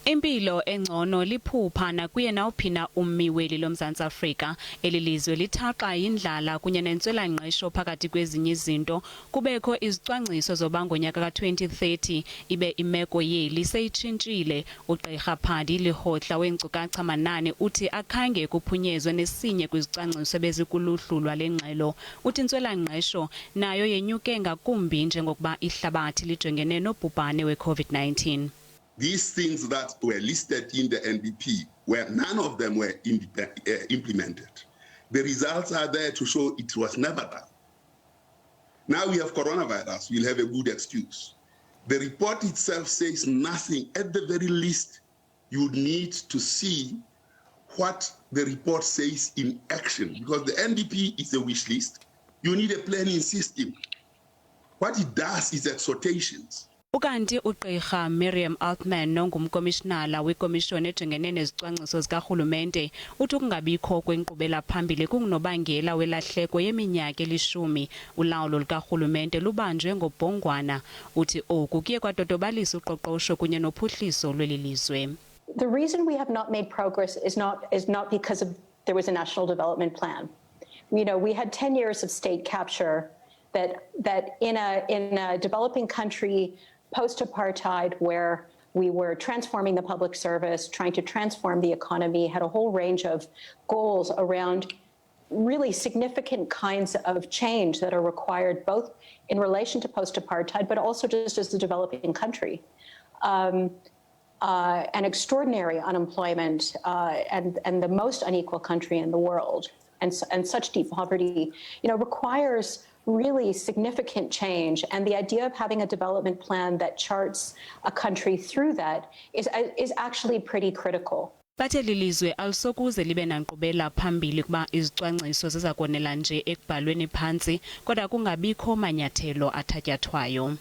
Impilo engcono liphupha nakuye nawuphina ummi weli loMzantsi Afrika. Eli lizwe lithaqa yindlala kunye nentswelangqesho phakathi kwezinye izinto. Kubekho izicwangciso zoba ngonyaka ka-2030 ibe imeko yeli seyitshintshile. Ugqirha Pali Lehohla wenkcukacha manani uthi akhange kuphunyezwe nesinye kwizicwangciso bezikuluhlu lwaLengxelo. Uthi intswelangqesho nayo yenyuke ngakumbi njengokuba ihlabathi lijongene nobhubhane we-COVID-19. These things that were listed in the NDP, where none of them were implemented. The results are there to show it was never done. Now we have coronavirus, we'll have a good excuse. The report itself says nothing. At the very least, you need to see what the report says in action, because the NDP is a wish list. You need a planning system. What it does is exhortations. Ukanti ugqirha Miriam Altman nongumkomishinala wekomishoni ejongene nezicwangciso zikaRhulumente uthi ukungabikho kwenkqubela phambili kungunobangela welahleko yeminyaka eli-10 ulawulo lukaRhulumente lubanjwe ngobhongwana. Uthi oku kuye kwadodobalisa uqoqosho kunye nophuhliso lweli lizwe. The reason we have not made progress is not because there was a national development plan. You know, we had 10 years of state capture that in a developing country post-apartheid, where we were transforming the public service, trying to transform the economy, had a whole range of goals around really significant kinds of change that are required both in relation to post-apartheid, but also just as a developing country. An extraordinary unemployment and the most unequal country in the world, and such deep poverty, you know, requires really significant change, and the idea of having a development plan that charts a country through that is actually pretty critical. Bathe lilizwe alisokuze libe nankqubela phambili kuba izicwangciso ziza konela nje ekubhalweni phantsi kodwa kungabikho manyathelo athatyathwayo.